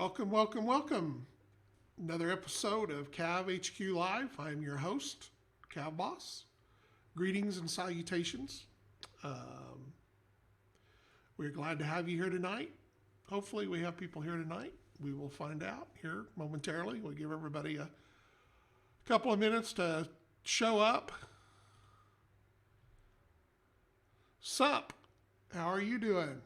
Welcome, welcome, welcome. Another episode of CAV HQ Live. I'm your host, CAVBoss. Greetings and salutations. We're glad to have you here tonight. Hopefully we have people here tonight. We will find out here momentarily. We'll give everybody a couple of minutes to show up. Sup? How are you doing?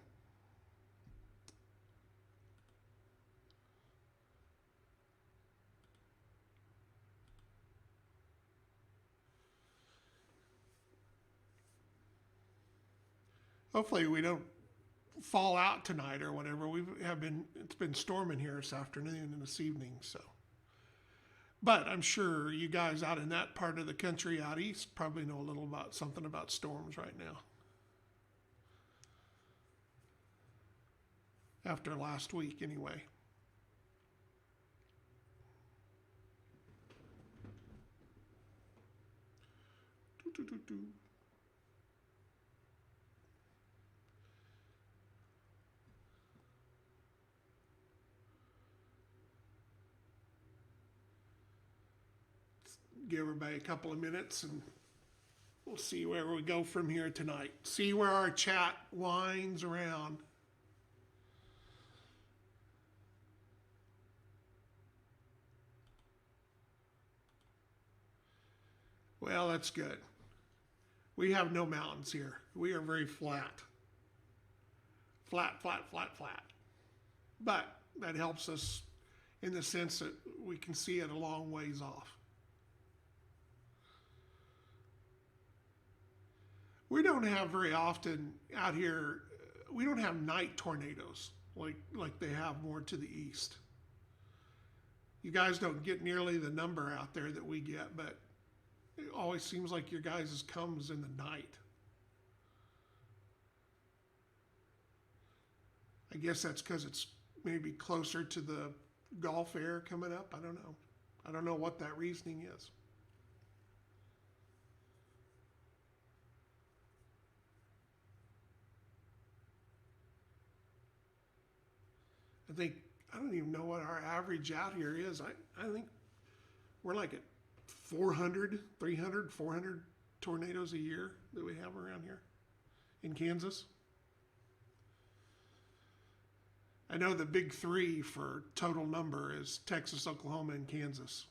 Hopefully we don't fall out tonight or whatever. It's been storming here this afternoon and this evening, so. But I'm sure you guys out in that part of the country out east probably know a little about something about storms right now. After last week, anyway. Doo, doo, doo, doo. Give everybody a couple of minutes and we'll see where we go from here tonight. See where our chat winds around. Well, that's good. We have no mountains here. We are very flat. Flat, flat, flat, flat. But that helps us in the sense that we can see it a long ways off. We don't have very often out here, we don't have night tornadoes like they have more to the east. You guys don't get nearly the number out there that we get, but it always seems like your guys' comes in the night. I guess that's because it's maybe closer to the Gulf air coming up. I don't know. I don't know what that reasoning is. I don't even know what our average out here is. I think we're like at 400, 300, 400 tornadoes a year that we have around here in Kansas. I know the big three for total number is Texas, Oklahoma, and Kansas.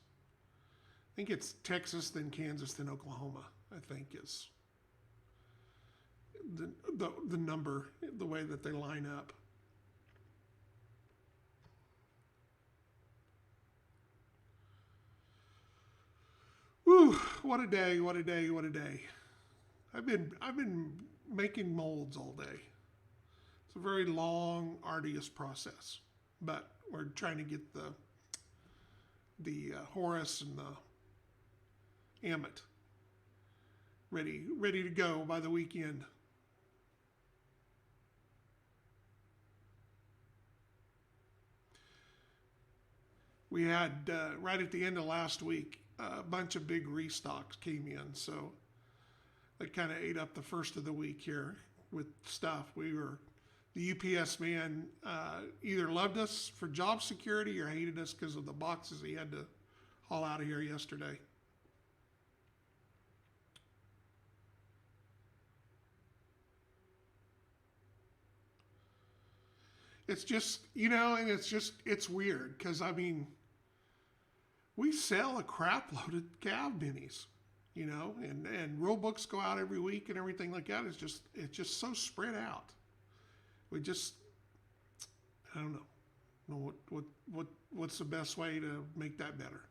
I think it's Texas, then Kansas, then Oklahoma, I think is the number, the way that they line up. Whew, what a day, what a day, what a day. I've been making molds all day. It's a very long, arduous process. But we're trying to get the Horus and the Amit ready to go by the weekend. We had, right at the end of last week, a bunch of big restocks came in, so they kind of ate up the first of the week here with stuff. The UPS man either loved us for job security or hated us because of the boxes he had to haul out of here yesterday. It's just, and it's weird because, we sell a crap load of CAV minis, and rule books go out every week and everything like that. It's just so spread out. I don't know what's the best way to make that better.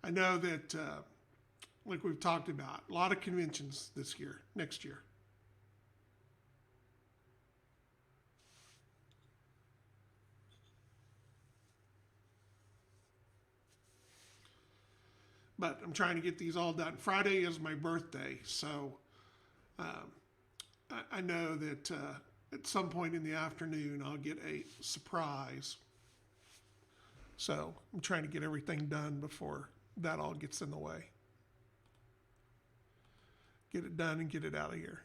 I know that, like we've talked about, a lot of conventions next year. But I'm trying to get these all done. Friday is my birthday, so I know that at some point in the afternoon I'll get a surprise. So I'm trying to get everything done before that all gets in the way. Get it done and get it out of here.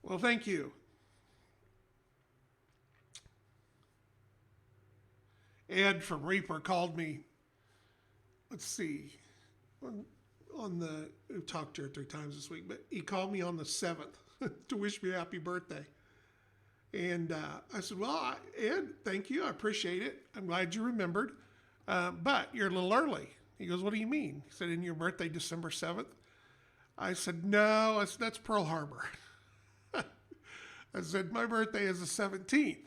Well, thank you. Ed from Reaper called me. Let's see, on the we've talked to her 3 times this week, but he called me on the 7th to wish me a happy birthday. And I said, well, Ed, thank you. I appreciate it. I'm glad you remembered. But you're a little early. He goes, what do you mean? He said, isn't your birthday December 7th? I said, no. I said, that's Pearl Harbor. I said, my birthday is the 17th.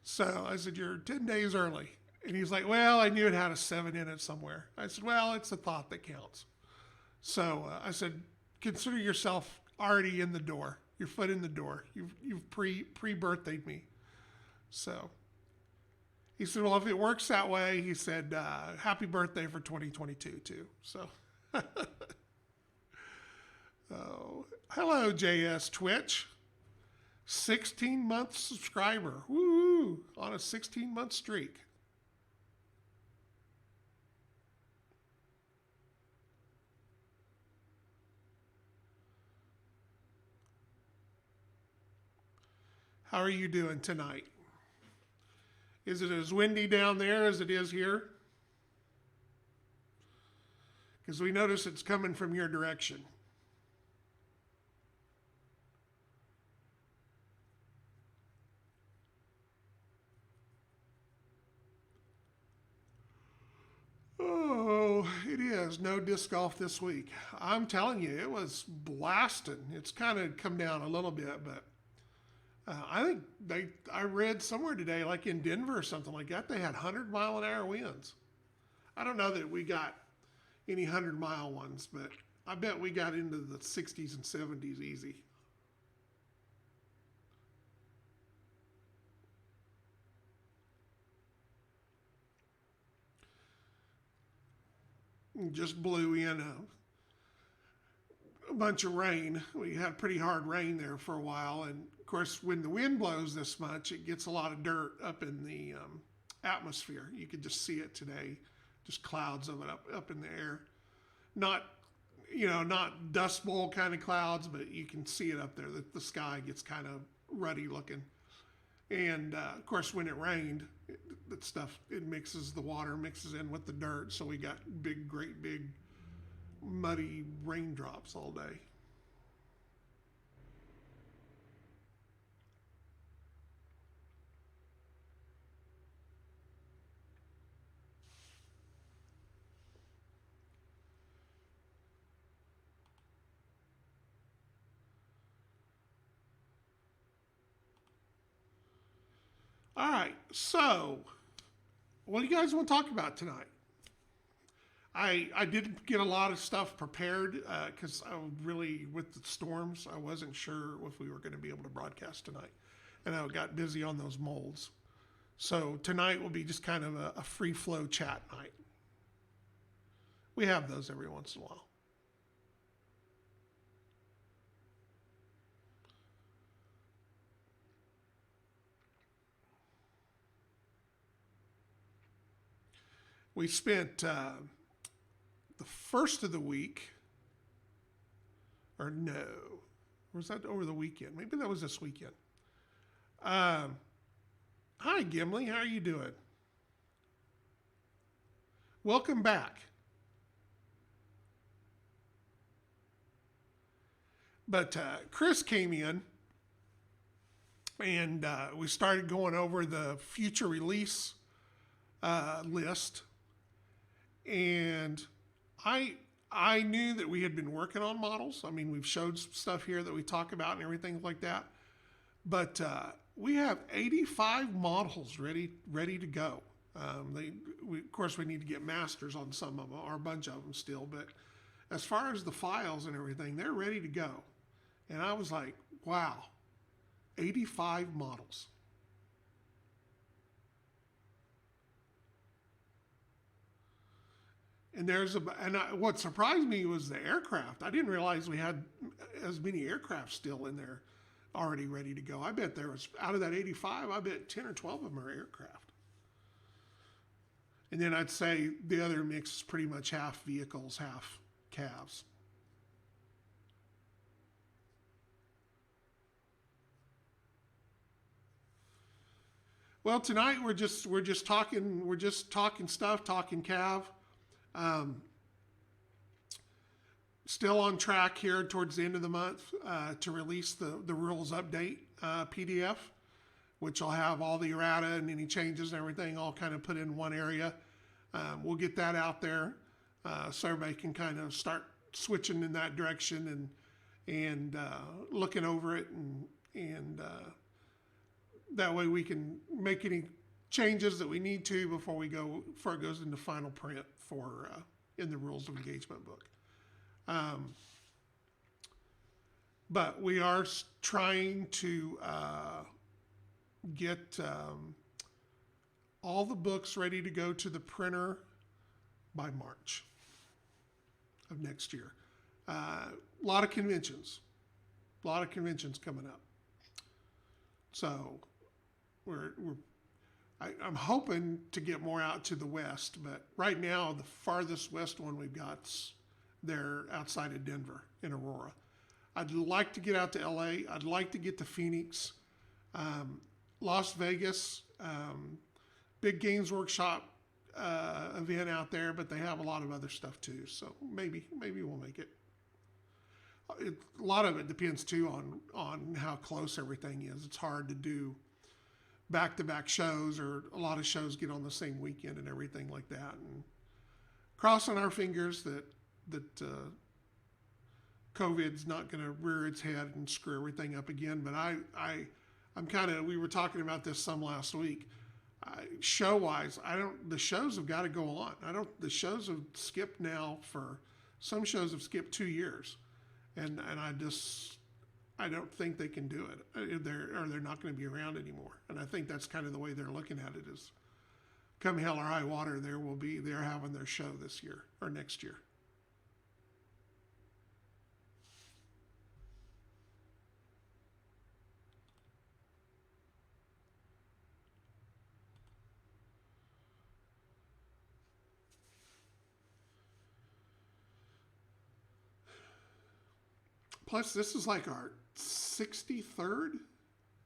So I said, you're 10 days early. And he's like, well, I knew it had a 7 in it somewhere. I said, well, it's a thought that counts. So I said, consider yourself already in the door. Your foot in the door. You've pre-birthdayed me. So he said, well, if it works that way, he said, happy birthday for 2022 too. So, oh, hello, JS Twitch. 16-month subscriber. Woo! On a 16-month streak. How are you doing tonight? Is it as windy down there as it is here? Because we notice it's coming from your direction. Oh, it is. No disc golf this week. I'm telling you, it was blasting. It's kind of come down a little bit, but I think I read somewhere today, like in Denver or something like that, they had 100-mile-an-hour winds. I don't know that we got any 100-mile ones, but I bet we got into the 60s and 70s easy. Just blew in a bunch of rain. We had pretty hard rain there for a while, and of course, when the wind blows this much, it gets a lot of dirt up in the atmosphere. You could just see it today, just clouds of it up in the air. Not dust bowl kind of clouds, but you can see it up there. The sky gets kind of ruddy looking. And of course, when it rained, that stuff, the water mixes in with the dirt. So we got great big muddy raindrops all day. All right, so what do you guys want to talk about tonight? I did get a lot of stuff prepared because I really, with the storms, I wasn't sure if we were going to be able to broadcast tonight. And I got busy on those molds. So tonight will be just kind of a free flow chat night. We have those every once in a while. We spent the first of the week, or no, or was that over the weekend? Maybe that was this weekend. Hi, Gimli. How are you doing? Welcome back. But Chris came in, and we started going over the future release list. And I knew that we had been working on models. I mean, we've showed some stuff here that we talk about and everything like that. But we have 85 models ready to go. Of course, we need to get masters on some of them, or a bunch of them still. But as far as the files and everything, they're ready to go. And I was like, wow, 85 models. And what surprised me was the aircraft. I didn't realize we had as many aircraft still in there already ready to go. I bet there was, out of that 85, I bet 10 or 12 of them are aircraft. And then I'd say the other mix is pretty much half vehicles, half CAVs. Well, tonight we're just talking stuff, talking CAV. Um, Still on track here towards the end of the month to release the rules update PDF, which will have all the errata and any changes and everything all kind of put in one area. We'll get that out there so everybody can kind of start switching in that direction and looking over it, and that way we can make any changes that we need to before it goes into final print for in the rules of engagement book. But we are trying to get all the books ready to go to the printer by March of next year. A lot of conventions coming up. So I'm hoping to get more out to the west, but right now the farthest west one we've got's there outside of Denver in Aurora. I'd like to get out to LA. I'd like to get to Phoenix, Las Vegas, big games workshop event out there, but they have a lot of other stuff too. So maybe we'll make it. A lot of it depends too on how close everything is. It's hard to do back-to-back shows, or a lot of shows get on the same weekend and everything like that. And crossing our fingers that COVID's not going to rear its head and screw everything up again. But we were talking about this some last week. Show-wise, the shows have got to go on. The shows have skipped now some shows have skipped 2 years. And I don't think they can do it. They're not going to be around anymore. And I think that's kind of the way they're looking at it is, come hell or high water, they're having their show this year or next year. Plus, this is like our 63rd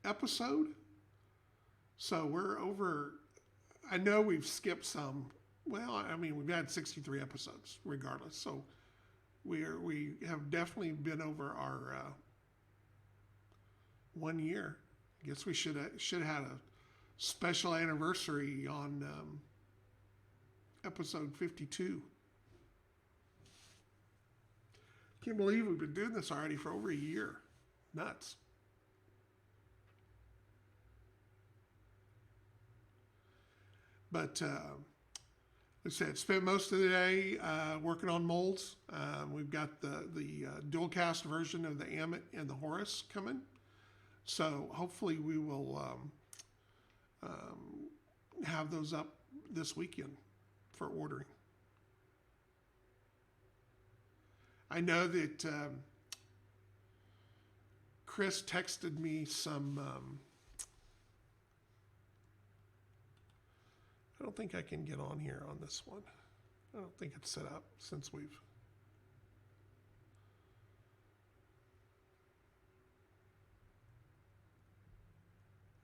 episode. So we're over. I know we've skipped some. Well, I mean, we've had 63 episodes regardless. So we have definitely been over our 1 year. I guess we should have had a special anniversary on episode 52. Can't believe we've been doing this already for over a year. Nuts. But like I said, spent most of the day working on molds. We've got the dual cast version of the Amit and the Horus coming. So hopefully we will have those up this weekend for ordering. I know that Chris texted me some, I don't think I can get on here on this one. I don't think it's set up since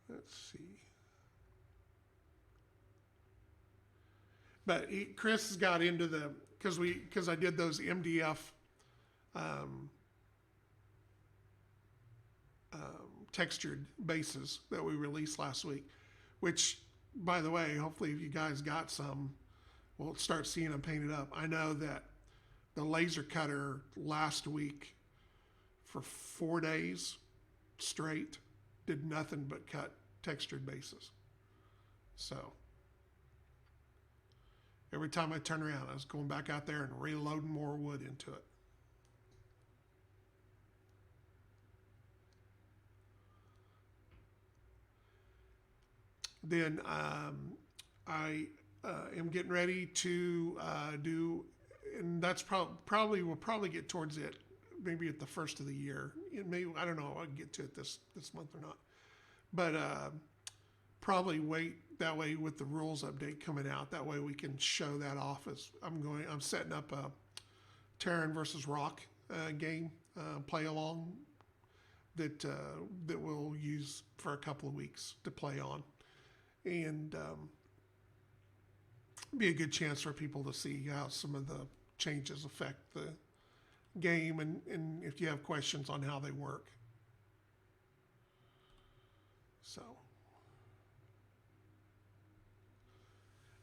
let's see. But Chris got into because I did those MDF textured bases that we released last week, which, by the way, hopefully if you guys got some, we'll start seeing them painted up. I know that the laser cutter last week for 4 days straight did nothing but cut textured bases. So every time I turn around, I was going back out there and reloading more wood into it. Then I am getting ready to do, and that's we'll probably get towards it maybe at the first of the year. Maybe, I don't know if I can get to it this month or not. But probably wait that way with the rules update coming out. That way we can show that off as I'm setting up a Terran versus Rock game play along that we'll use for a couple of weeks to play on. and be a good chance for people to see how some of the changes affect the game, and if you have questions on how they work. So,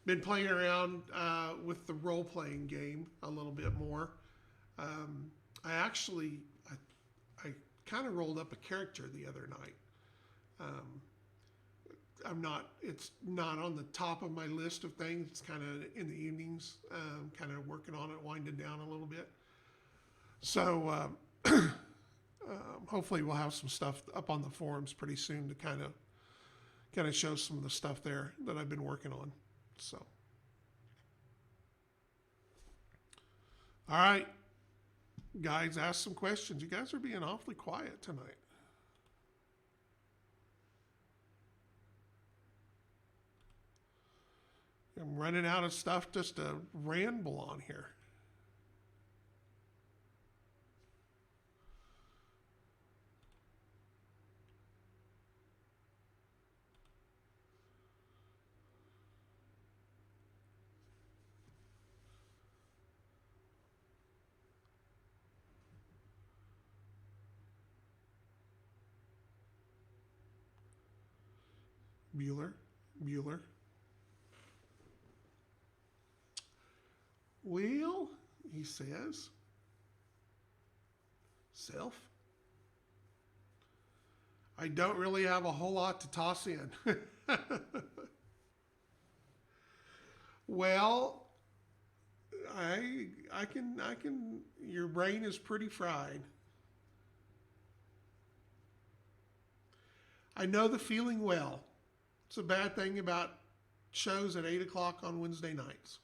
been playing around with the role-playing game a little bit more. I actually, I kind of rolled up a character the other night. It's not on the top of my list of things. It's kind of in the evenings, kind of working on it, winding down a little bit. So hopefully we'll have some stuff up on the forums pretty soon to kind of show some of the stuff there that I've been working on. So, all right, guys, ask some questions. You guys are being awfully quiet tonight. I'm running out of stuff just to ramble on here. Bueller. Well, he says, self. I don't really have a whole lot to toss in. Well, I can, your brain is pretty fried. I know the feeling well. It's a bad thing about shows at 8 o'clock on Wednesday nights.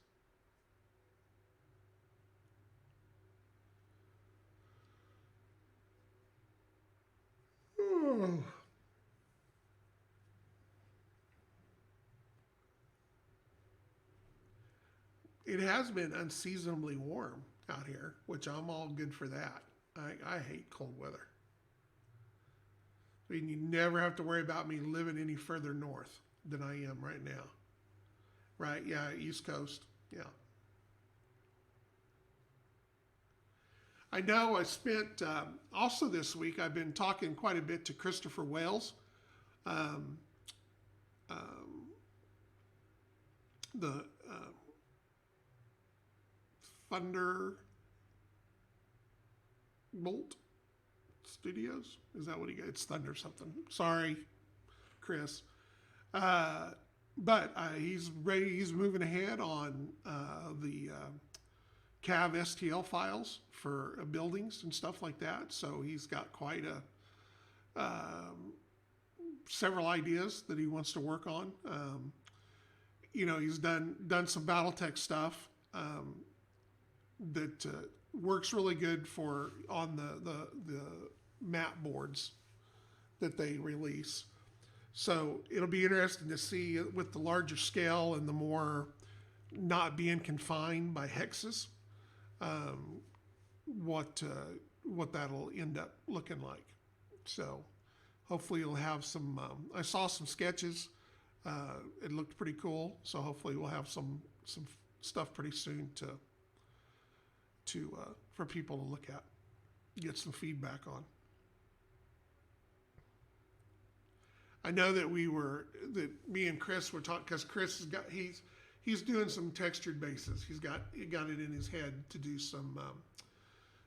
It has been unseasonably warm out here, which I'm all good for that. I hate cold weather. I mean, you never have to worry about me living any further north than I am right now. Right? Yeah, East Coast. Yeah. I know I spent, also this week, I've been talking quite a bit to Christopher Wales. The Thunderbolt Studios. Is that what he got? It's Thunder something. Sorry, Chris. But he's ready. He's moving ahead on the CAV STL files for buildings and stuff like that. So he's got quite a several ideas that he wants to work on. He's done some BattleTech stuff that works really good for on the map boards that they release. So it'll be interesting to see with the larger scale and the more not being confined by hexes, what that'll end up looking like. So hopefully you'll have some. I saw some sketches. It looked pretty cool. So hopefully we'll have some stuff pretty soon to for people to look at, get some feedback on. I know that me and Chris were talking, because Chris has got he's doing some textured bases. He got it in his head to do some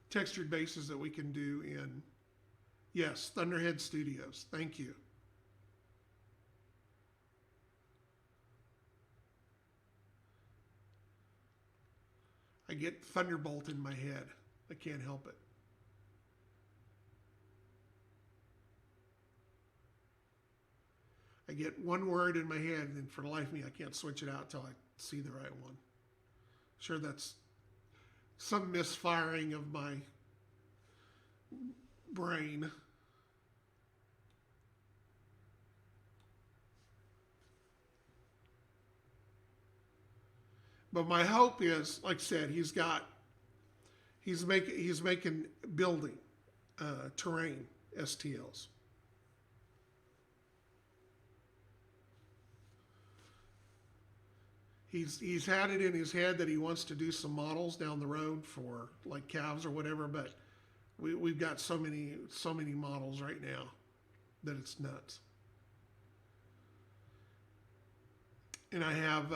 textured bases that we can do in, yes, Thunderhead Studios. Thank you. I get Thunderbolt in my head. I can't help it. I get one word in my head, and for the life of me, I can't switch it out until I see the right one. Sure, that's some misfiring of my brain. But my hope is, like I said, he's making building terrain STLs. he's had it in his head that he wants to do some models down the road for like CAVs or whatever, but we've got so many models right now that it's nuts. And I have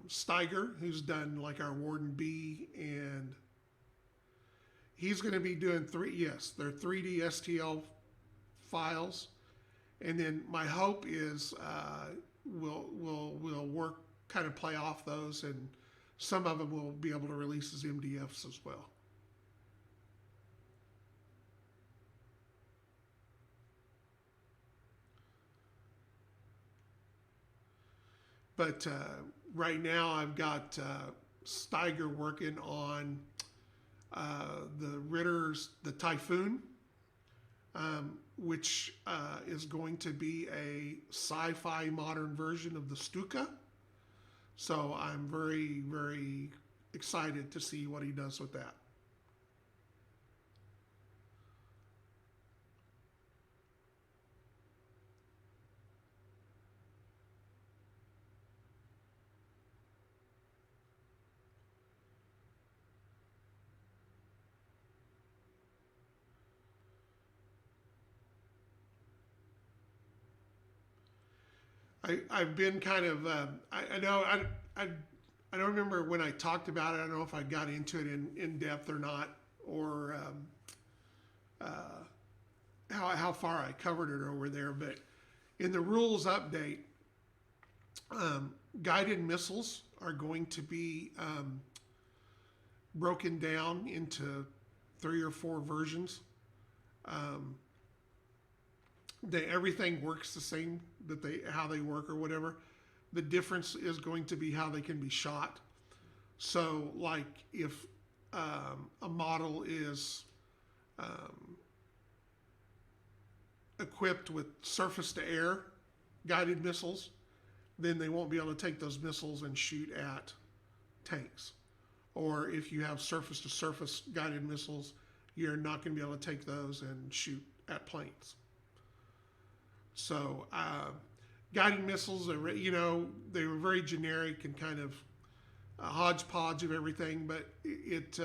Steiger, who's done like our Warden B, and he's going to be doing they're 3D STL files. And then my hope is we'll work, kind of play off those, and some of them will be able to release as MDFs as well. But right now I've got Steiger working on the Typhoon, which is going to be a sci-fi modern version of the Stuka. So I'm very, very excited to see what he does with that. I've been kind of I know I don't remember when I talked about it. I don't know if I got into it in depth or not, or how far I covered it over there. But in the rules update, guided missiles are going to be broken down into 3 or 4 versions. Everything works the same, how they work or whatever. The difference is going to be how they can be shot. So like if a model is equipped with surface to air guided missiles, then they won't be able to take those missiles and shoot at tanks. Or if you have surface to surface guided missiles, you're not going to be able to take those and shoot at planes. So guided missiles, they were very generic and kind of a hodgepodge of everything, but it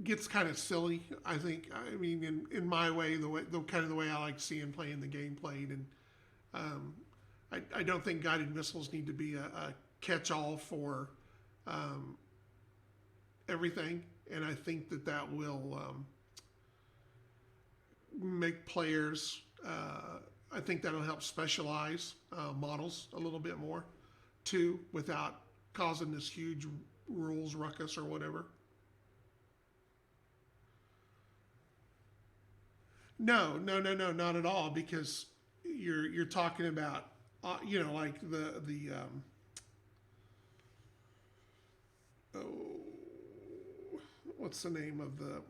gets kind of silly, I think. I mean, in my way, the way I like seeing playing the game played, and I don't think guided missiles need to be a catch-all for everything, and I think that will make players, I think that'll help specialize models a little bit more too, without causing this huge rules ruckus or whatever. No, not at all, because you're talking about like what's the name of the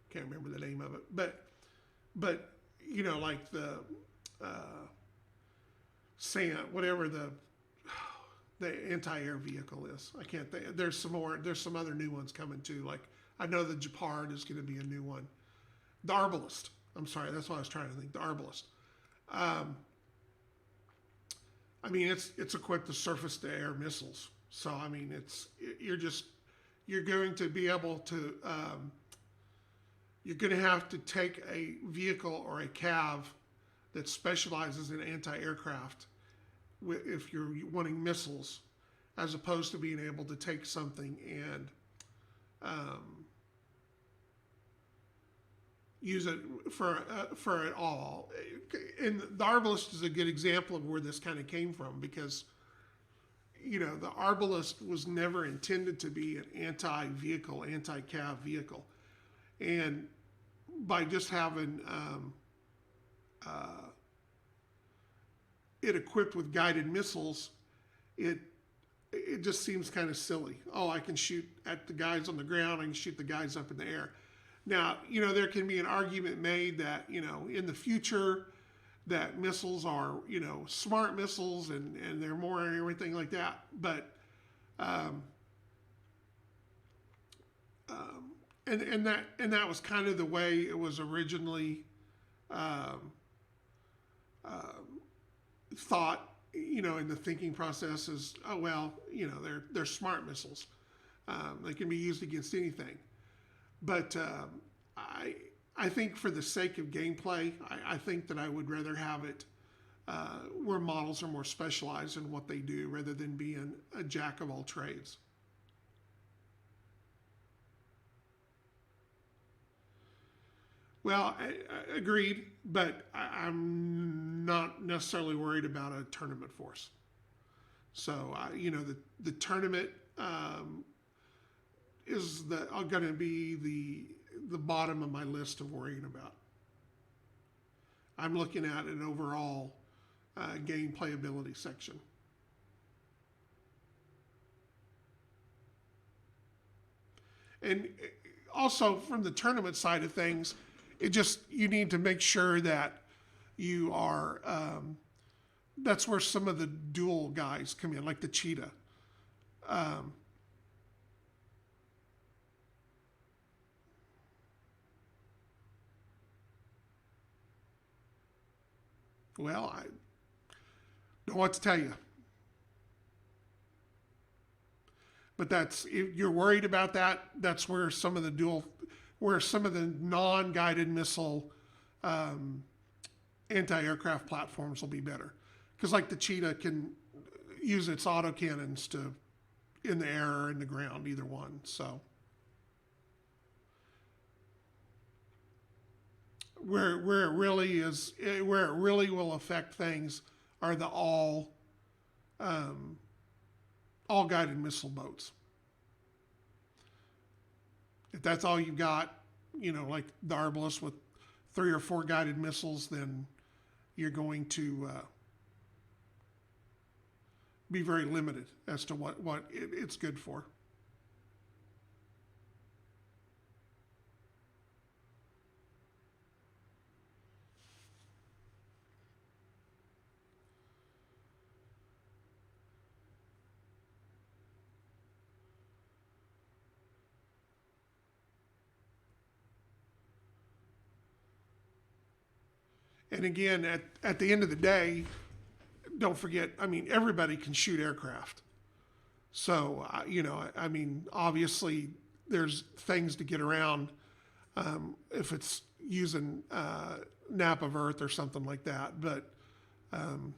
can't remember the name of it, but like the whatever the anti-air vehicle is. I can't think. There's some other new ones coming too. Like I know the Gepard is going to be a new one. The Arbalist. I'm sorry, that's what I was trying to think. The Arbalist. I mean, it's equipped with surface-to-air missiles. So I mean, you're going to be able to. You're going to have to take a vehicle or a CAV that specializes in anti-aircraft if you're wanting missiles, as opposed to being able to take something and use it for it all. And the Arbalist is a good example of where this kind of came from, because the Arbalist was never intended to be an anti-vehicle, anti-CAV vehicle. And by just having it equipped with guided missiles, it just seems kind of silly. Oh, I can shoot at the guys on the ground, I can shoot the guys up in the air. Now, there can be an argument made that, in the future, that missiles are, smart missiles and they're more and everything like that. But And that was kind of the way it was originally um, thought. In the thinking process is, oh well, they're smart missiles. They can be used against anything. But I I think for the sake of gameplay, I think that I would rather have it where models are more specialized in what they do rather than being a jack of all trades. Well, I agreed, but I'm not necessarily worried about a tournament force. So, the tournament is going to be the bottom of my list of worrying about. I'm looking at an overall game playability section. And also from the tournament side of things, you need to make sure that you are. That's where some of the dual guys come in, like the cheetah. Um, well, I don't know what to tell you, but if you're worried about that, that's where some of the non-guided missile um, anti-aircraft platforms will be better, because like the cheetah can use its autocannons to in the air or in the ground, either one. So where it really will affect things are the um, all guided missile boats. If that's all you've got, like the Arbalest with 3 or 4 guided missiles, then you're going to be very limited as to what it's good for. And again, at the end of the day, don't forget, I mean, everybody can shoot aircraft. So, obviously, there's things to get around if it's using nap of Earth or something like that. But um,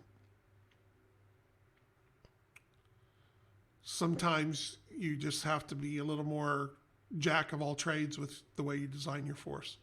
sometimes you just have to be a little more jack of all trades with the way you design your force.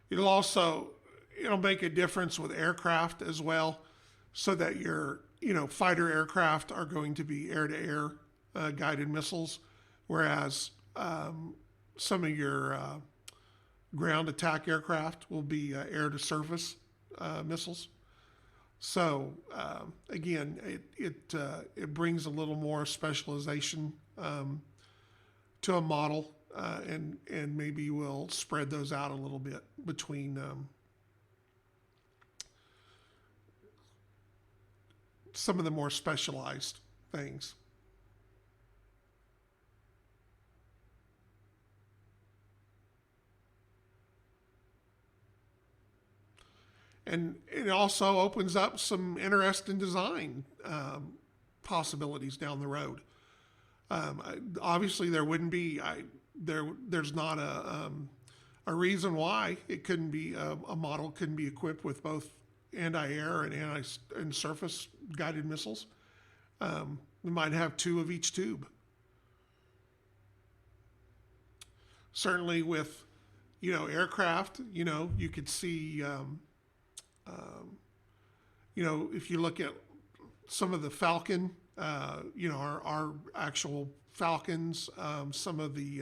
It'll also it'll make a difference with aircraft as well, so that your fighter aircraft are going to be air to air guided missiles, whereas some of your ground attack aircraft will be air to surface missiles. So again, it brings a little more specialization to a model, and maybe we'll spread those out a little bit between some of the more specialized things. And it also opens up some interesting design possibilities down the road. Obviously, there wouldn't be there's not a reason why it couldn't be a model couldn't be equipped with both anti-air and surface guided missiles. We might have 2 of each tube. Certainly with aircraft, you could see if you look at some of the Falcon, our actual Falcons, some of the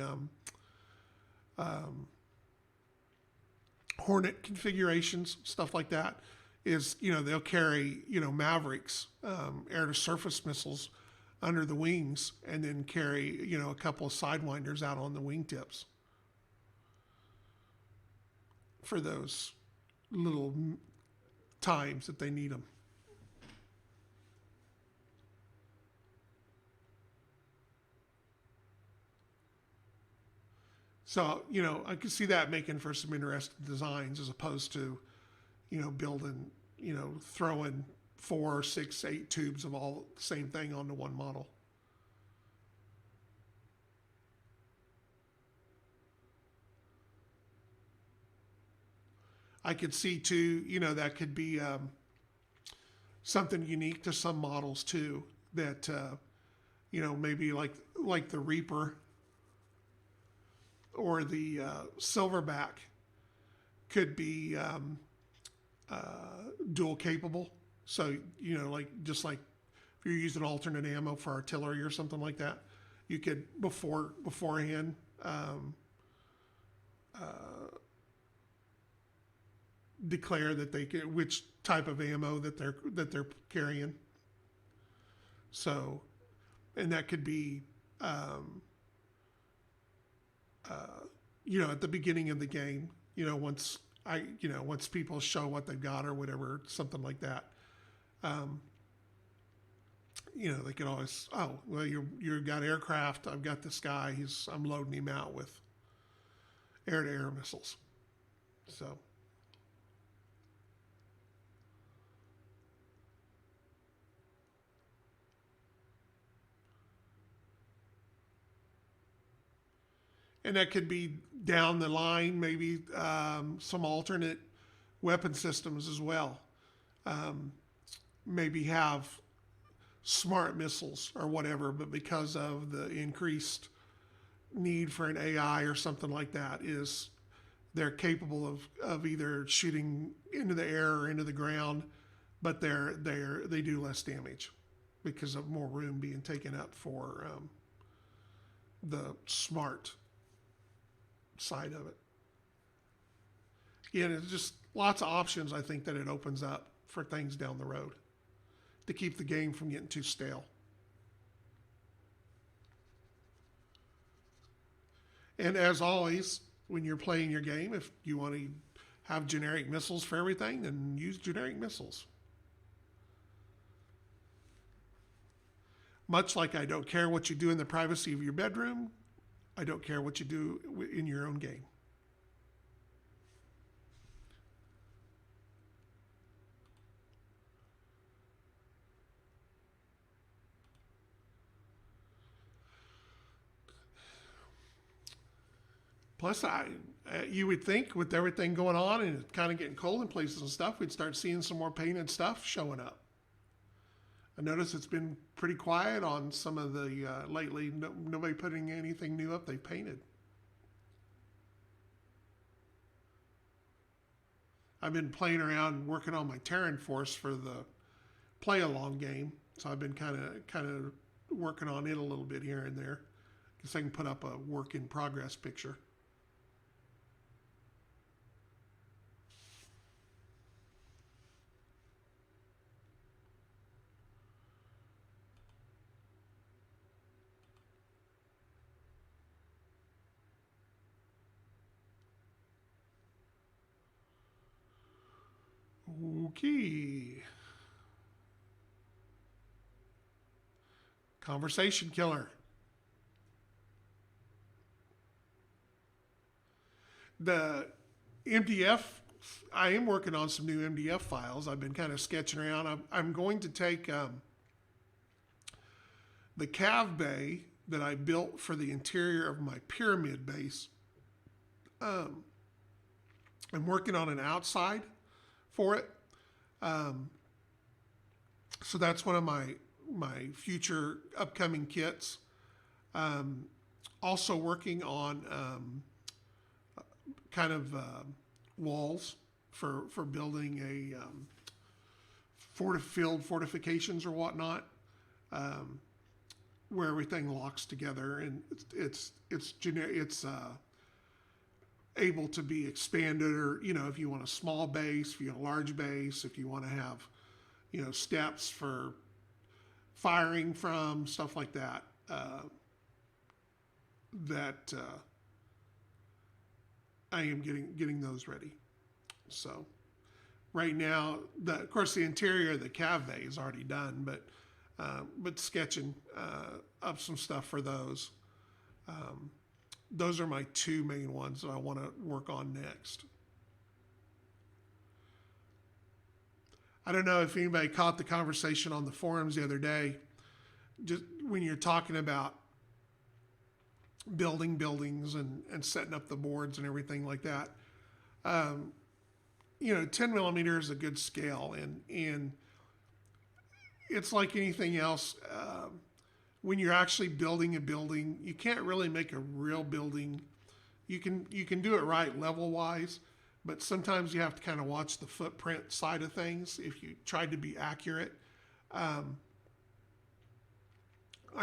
Hornet configurations, stuff like that, is, they'll carry, Mavericks, air to surface missiles under the wings, and then carry, a couple of sidewinders out on the wingtips for those little times that they need them. So, I could see that making for some interesting designs as opposed to, building, throwing 4, 6, 8 tubes of all the same thing onto one model. I could see too, that could be something unique to some models too. That maybe like the Reaper or the Silverback could be dual capable. So just like if you're using alternate ammo for artillery or something like that, you could beforehand. Declare that they get which type of ammo that they're carrying. So, and that could be, at the beginning of the game, once people show what they've got or whatever, something like that. They could always, you've got aircraft. I've got this guy. I'm loading him out with air-to-air missiles. So. And that could be down the line, maybe some alternate weapon systems as well. Maybe have smart missiles or whatever, but because of the increased need for an AI or something like that, they're capable of either shooting into the air or into the ground, but they do less damage because of more room being taken up for the smart side of it. Yeah, it's just lots of options, I think, that it opens up for things down the road to keep the game from getting too stale. And as always, when you're playing your game, if you want to have generic missiles for everything, then use generic missiles. Much like I don't care what you do in the privacy of your bedroom, I don't care what you do in your own game. Plus, you would think with everything going on and it's kind of getting cold in places and stuff, we'd start seeing some more painted stuff showing up. I notice it's been pretty quiet on some of the lately. Nobody putting anything new up they painted. I've been playing around working on my Terran Force for the play along game, so I've been kind of working on it a little bit here and there. Guess I can put up a work in progress picture. Okay. Conversation killer. The MDF, I am working on some new MDF files. I've been kind of sketching around. I'm going to take the CAV bay that I built for the interior of my pyramid base. I'm working on an outside for it. So that's one of my future upcoming kits. Also working on kind of walls for building a field fortifications or whatnot, where everything locks together and it's able to be expanded, or if you want a small base, if you want a large base, if you want to have steps for firing from, stuff like that. That I am getting those ready. So right now, of course, the interior of the CAV bay is already done, but sketching up some stuff for those. Those are my two main ones that I want to work on next. I don't know if anybody caught the conversation on the forums the other day, just when you're talking about building buildings and setting up the boards and everything like that. 10 millimeter is a good scale, and it's like anything else. When you're actually building a building, you can't really make a real building. You can do it right level wise, but sometimes you have to kind of watch the footprint side of things if you tried to be accurate. I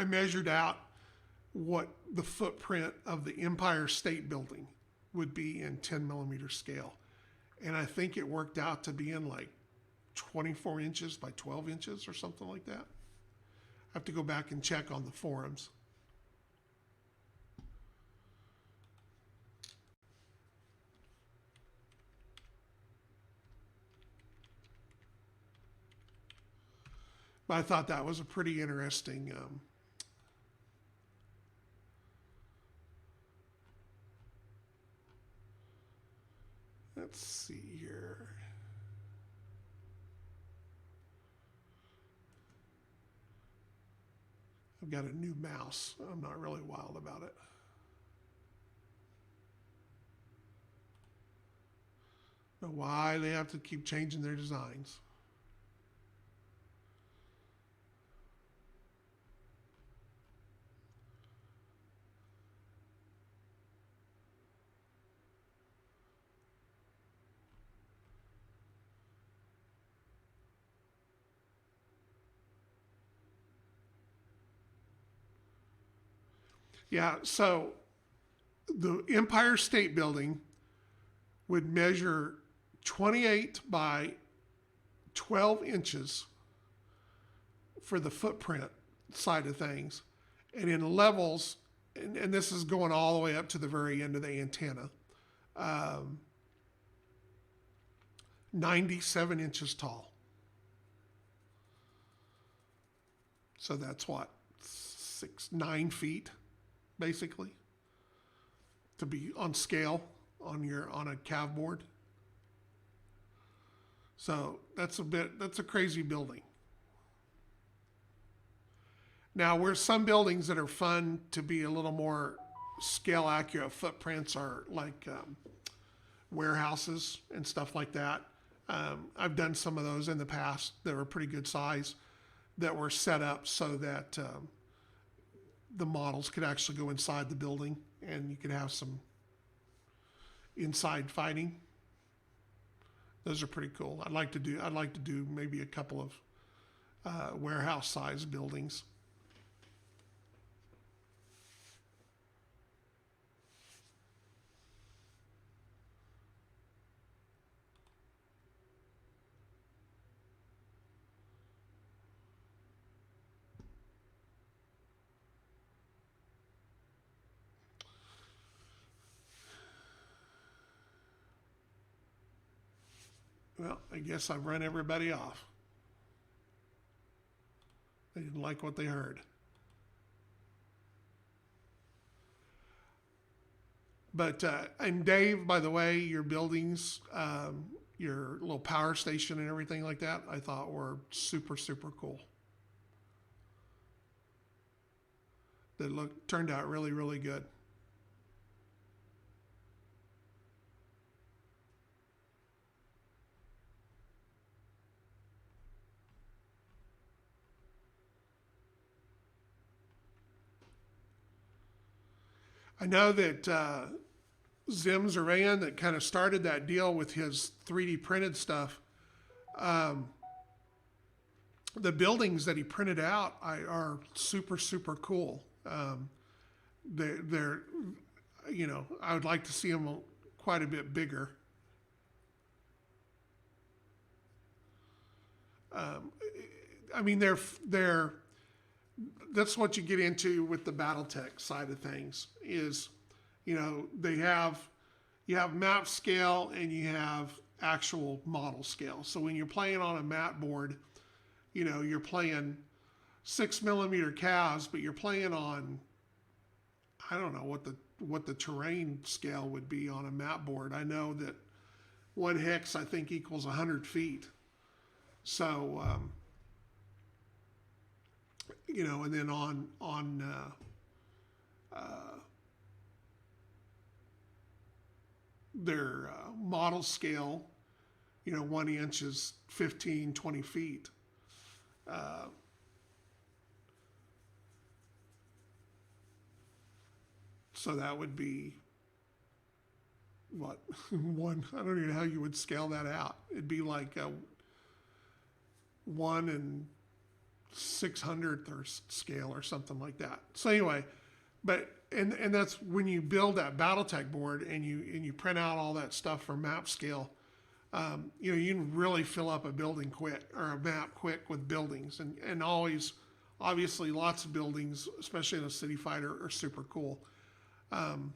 measured out what the footprint of the Empire State Building would be in 10 millimeter scale. And I think it worked out to be in like 24 inches by 12 inches or something like that. I have to go back and check on the forums. But I thought that was a pretty interesting let's see here. I've got a new mouse. I'm not really wild about it. Know why they have to keep changing their designs. Yeah, so the Empire State Building would measure 28 by 12 inches for the footprint side of things. And in levels, and this is going all the way up to the very end of the antenna, 97 inches tall. So that's what, 9 feet, basically, to be on scale on a CAV board. So that's a crazy building. Now, where some buildings that are fun to be a little more scale accurate footprints are like warehouses and stuff like that. I've done some of those in the past that were pretty good size, that were set up so that the models could actually go inside the building and you could have some inside fighting. Those are pretty cool. I'd like to do maybe a couple of warehouse size buildings. Well, I guess I've run everybody off. They didn't like what they heard. But, and Dave, by the way, your buildings, your little power station and everything like that, I thought were super, super cool. They turned out really, really good. I know that Zim Zarayan, that kind of started that deal with his 3D printed stuff, the buildings that he printed out are super, super cool. They're, I would like to see them, quite a bit bigger. I mean, that's what you get into with the BattleTech side of things is, you know, you have map scale and you have actual model scale. So when you're playing on a map board, you know, you're playing 6mm CAVs, but you're playing on, I don't know what the terrain scale would be on a map board. I know that 1 hex I think equals 100 feet. So, you know, and then on their model scale, you know, 1 inch is 15, 20 feet. So that would be what one. I don't even know how you would scale that out. It'd be like 1 in 600th or scale or something like that. So anyway, but and that's when you build that BattleTech board and you print out all that stuff for map scale. You know, you can really fill up a building quick or a map quick with buildings, and always, obviously, lots of buildings, especially in a city fighter, are super cool. And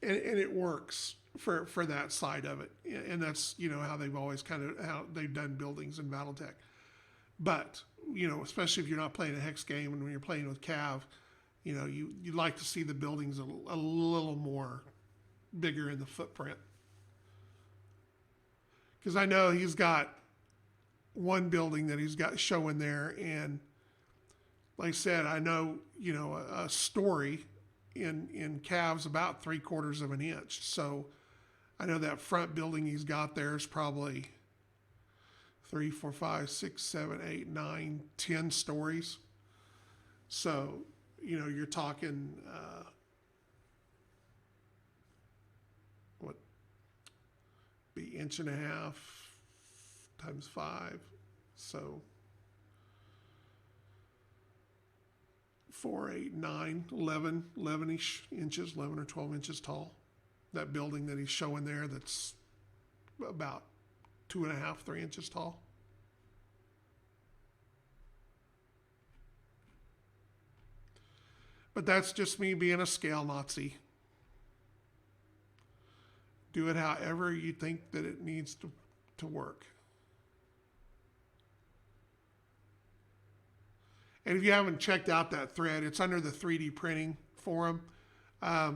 it works for that side of it, and that's, you know, how they've always how they've done buildings in BattleTech. But, you know, especially if you're not playing a hex game and when you're playing with CAV, you know, you'd like to see the buildings a little more bigger in the footprint. Because I know he's got one building that he's got showing there, and like I said, I know, you know, a story in CAV's about 3/4 of an inch. So I know that front building he's got there is probably 3, 4, 5, 6, 7, 8, 9, 10 stories. So, you know, you're talking, what, be 1.5 inches times 5. So 4, 8, 9, 11, 11-ish inches, 11 or 12 inches tall. That building that he's showing there that's about 2.5, 3 inches tall. But that's just me being a scale Nazi. Do it however you think that it needs to work. And if you haven't checked out that thread, it's under the 3D printing forum. I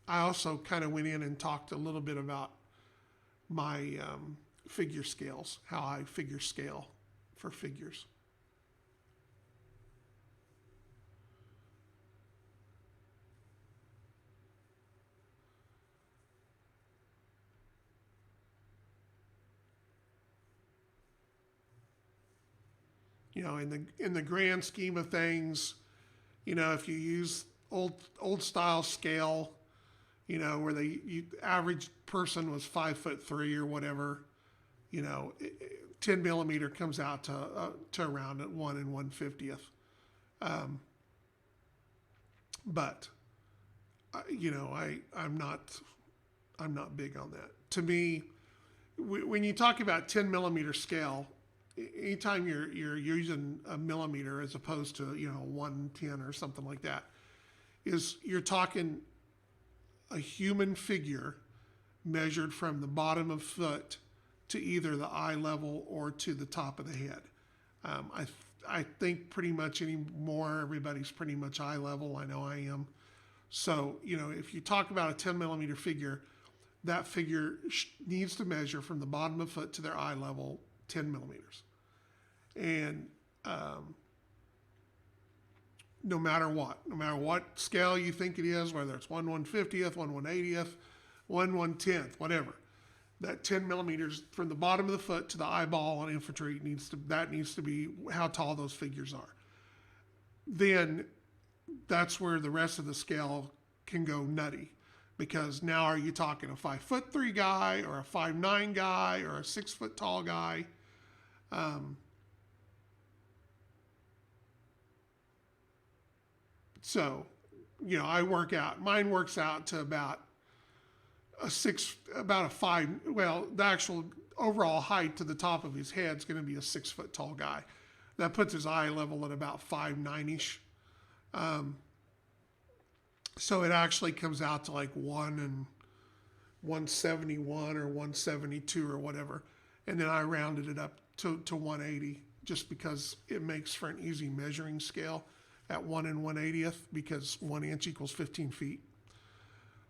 also kind of went in and talked a little bit about my figure scales, how I figure scale for figures. You know, in the grand scheme of things, you know, if you use old style scale, you know, where the average person was 5'3" or whatever, you know, 10mm comes out to around at 1 1/50. But you know, I'm not big on that. To me, when you talk about 10mm scale, anytime you're using a millimeter as opposed to, you know, 1/10 or something like that, is you're talking a human figure measured from the bottom of foot to either the eye level or to the top of the head. I think pretty much anymore everybody's pretty much eye level. I know I am. So, you know, if you talk about a 10mm figure, that figure needs to measure from the bottom of foot to their eye level 10mm. And no matter what scale you think it is, whether it's 1 1/50th, 1 1/80th, 1 1/10th, whatever, that 10mm from the bottom of the foot to the eyeball on infantry needs to be how tall those figures are. Then that's where the rest of the scale can go nutty, because now are you talking a 5'3" guy or a 5'9" guy or a 6 foot tall guy? So, you know, mine works out to about about a 5, well, the actual overall height to the top of his head is going to be a 6 foot tall guy. That puts his eye level at about 5'9" ish. So it actually comes out to like 171 or 172 or whatever. And then I rounded it up to 180 just because it makes for an easy measuring scale at 1 1/80th, because 1 inch equals 15 feet.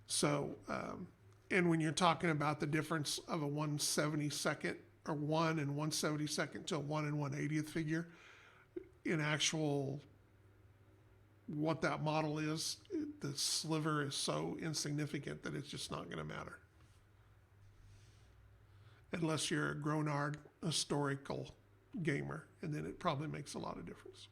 So, and when you're talking about the difference of a 1/72 or 1 1/72 to a 1 1/80th figure, in actual what that model is, the sliver is so insignificant that it's just not going to matter. Unless you're a grown-hard historical gamer, and then it probably makes a lot of difference.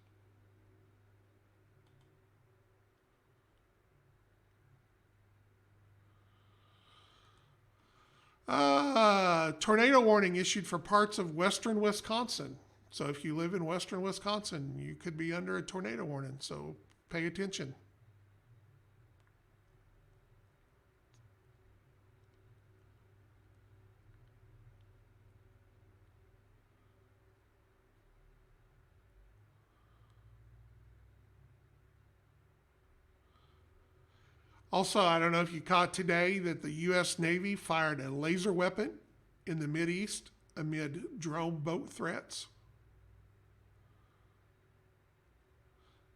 Tornado warning issued for parts of western Wisconsin. So if you live in western Wisconsin, you could be under a tornado warning. So pay attention. Also, I don't know if you caught today that the U.S. Navy fired a laser weapon in the Mideast amid drone boat threats.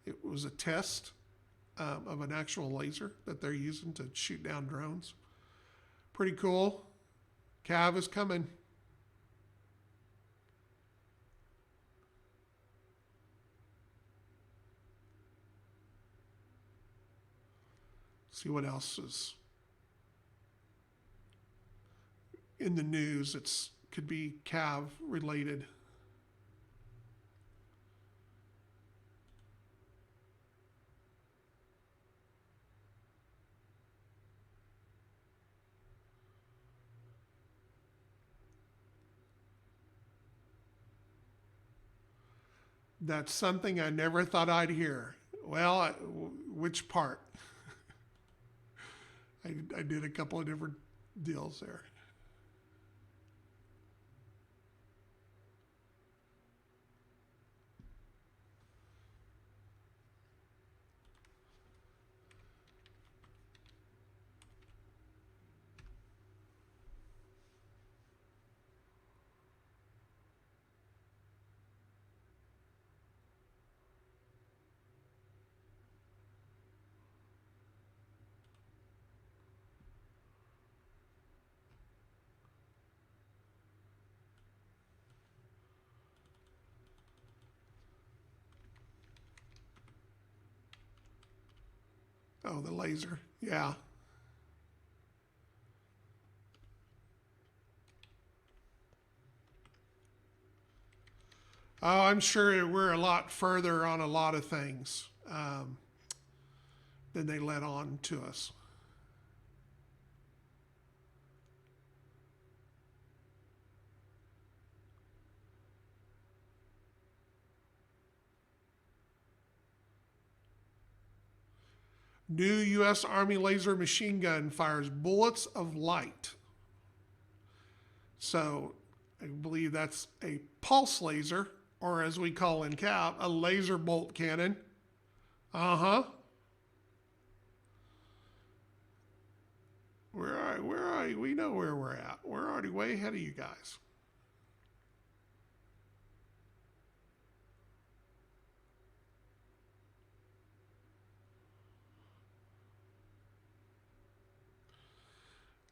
It was a test of an actual laser that they're using to shoot down drones. Pretty cool. CAV is coming. See what else is in the news. It's could be CAV related. That's something I never thought I'd hear. Well, which part? I did a couple of different deals there. Oh, the laser. Yeah. Oh, I'm sure we're a lot further on a lot of things than they let on to us. New U.S. Army laser machine gun fires bullets of light. So I believe that's a pulse laser, or as we call in CAV, a laser bolt cannon. Uh-huh. Where are you? We know where we're at. We're already way ahead of you guys.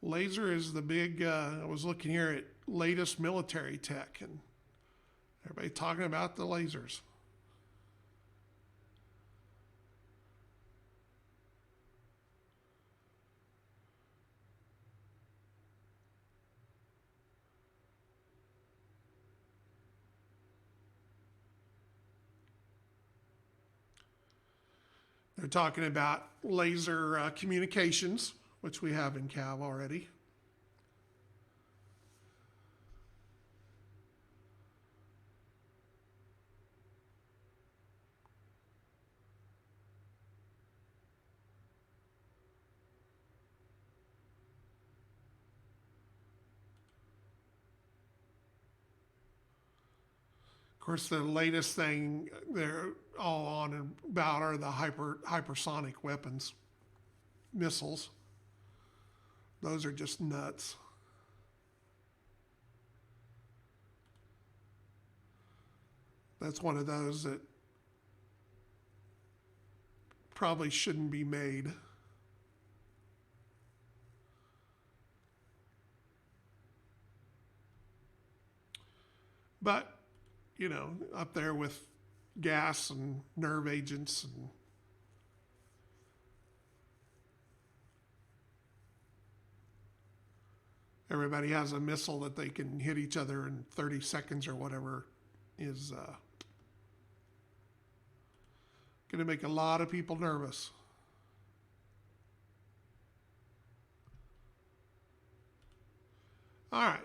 Laser is the big, I was looking here at latest military tech, and everybody talking about the lasers. They're talking about laser communications, which we have in CAV already. course, the latest thing they're all on about are the hypersonic weapons, missiles. Those are just nuts. That's one of those that probably shouldn't be made. But, you know, up there with gas and nerve agents and everybody has a missile that they can hit each other in 30 seconds or whatever is going to make a lot of people nervous. All right.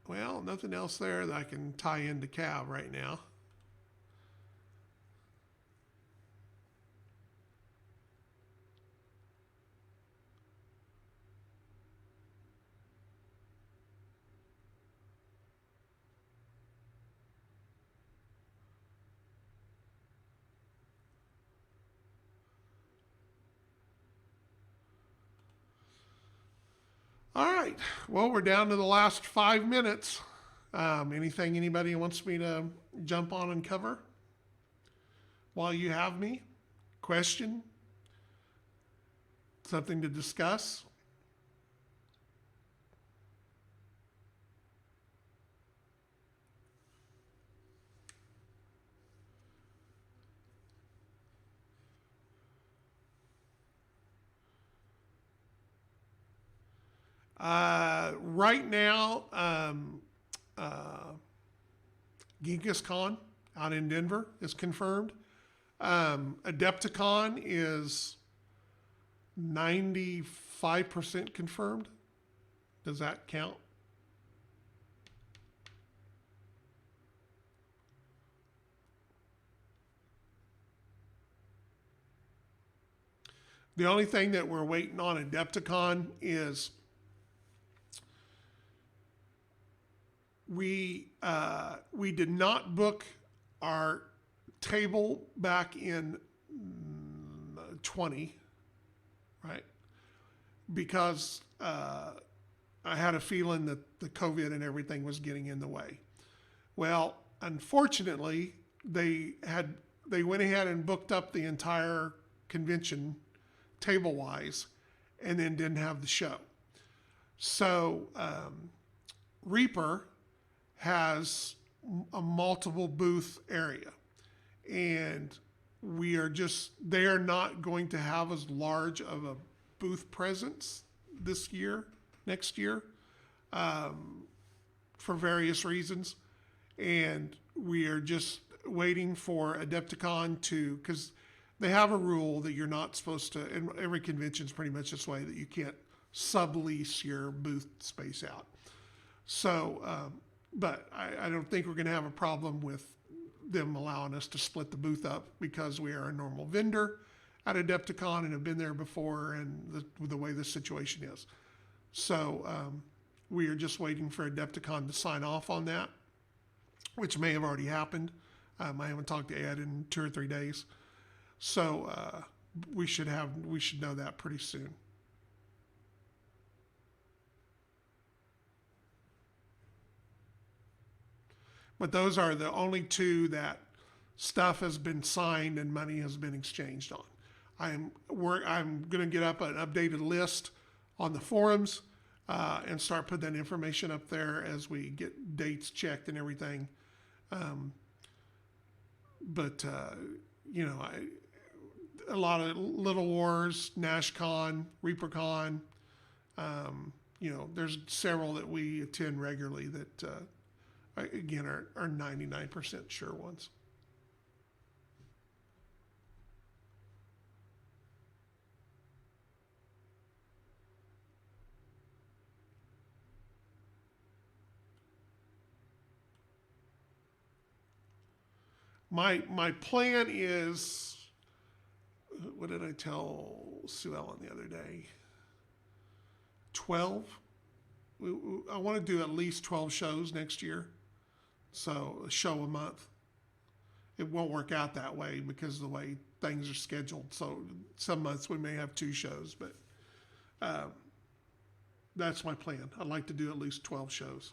Well, nothing else there that I can tie into CAV right now. All right. Well, we're down to the last 5 minutes. Anything anybody wants me to jump on and cover while you have me? Question? Something to discuss? Right now, GeekisCon out in Denver is confirmed. Adepticon is 95% confirmed. Does that count? The only thing that we're waiting on Adepticon is we did not book our table back in 20, right? Because I had a feeling that the COVID and everything was getting in the way. Well, unfortunately, they went ahead and booked up the entire convention table-wise and then didn't have the show. So Reaper has a multiple booth area, and they are not going to have as large of a booth presence next year, for various reasons. And we are just waiting for Adepticon because they have a rule that you're not supposed to, and every convention is pretty much this way, that you can't sublease your booth space out. So, but I don't think we're going to have a problem with them allowing us to split the booth up because we are a normal vendor at Adepticon and have been there before, and the way the situation is. So we are just waiting for Adepticon to sign off on that, which may have already happened. I haven't talked to Ed in 2 or 3 days. So we should know that pretty soon. But those are the only two that stuff has been signed and money has been exchanged on. I'm going to get up an updated list on the forums and start putting that information up there as we get dates checked and everything. A lot of Little Wars, NashCon, ReaperCon, there's several that we attend regularly that, again, are 99% sure ones. My plan is, what did I tell Sue Ellen the other day? 12. I want to do at least 12 shows next year. So a show a month. It won't work out that way because of the way things are scheduled. So some months we may have 2 shows, but that's my plan. I'd like to do at least 12 shows.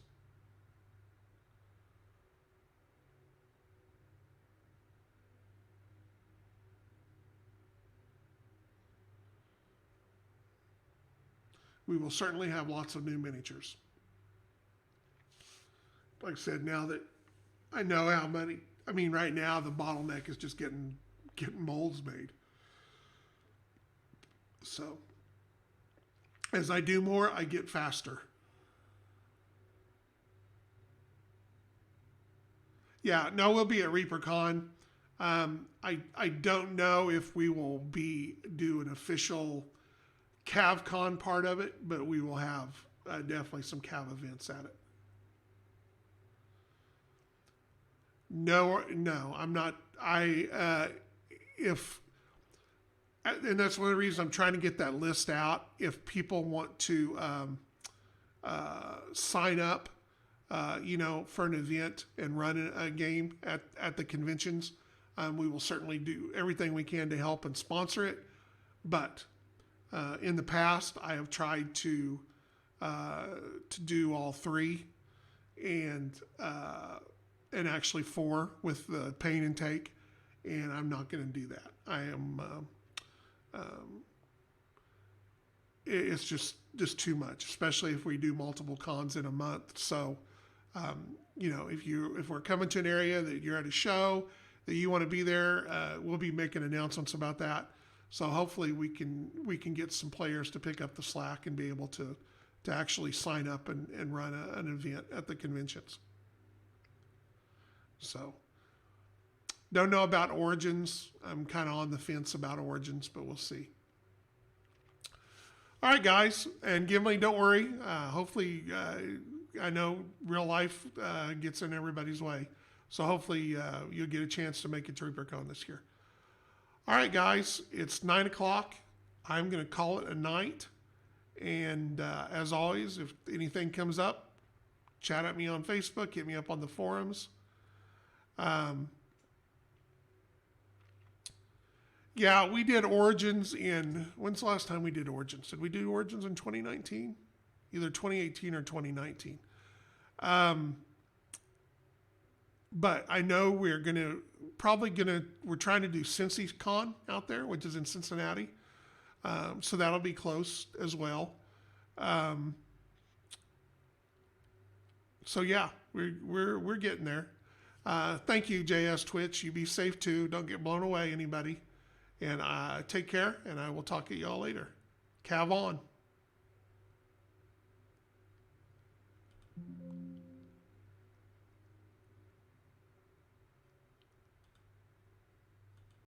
We will certainly have lots of new miniatures. Like I said, now that I know how many, I mean, right now the bottleneck is just getting molds made. So as I do more, I get faster. Yeah, no, we'll be at ReaperCon. I don't know if we will do an official CAVCon part of it, but we will have definitely some CAV events at it. No, no, I'm not. And that's one of the reasons I'm trying to get that list out. If people want to sign up, for an event and run a game at the conventions, we will certainly do everything we can to help and sponsor it. But in the past, I have tried to do all 3, and actually 4 with the pain and take, and I'm not going to do that. I am. It's just too much, especially if we do multiple cons in a month. So, if we're coming to an area that you're at a show that you want to be there, we'll be making announcements about that. So hopefully we can get some players to pick up the slack and be able to actually sign up and run an event at the conventions. So don't know about Origins. I'm kind of on the fence about Origins, but we'll see. All right, guys, and Gimli, don't worry. Hopefully, I know real life gets in everybody's way, so hopefully you'll get a chance to make it to ReaperCon this year. All right, guys, it's 9 o'clock. I'm going to call it a night, and as always, if anything comes up, chat at me on Facebook, hit me up on the forums. Yeah, we did Origins when's the last time we did Origins? Did we do Origins in 2019? Either 2018 or 2019. But I know we're trying to do CincyCon out there, which is in Cincinnati. So that'll be close as well. So yeah, we're getting there. Thank you, JS Twitch. You be safe too. Don't get blown away, anybody. And take care, and I will talk to y'all later. CAV on.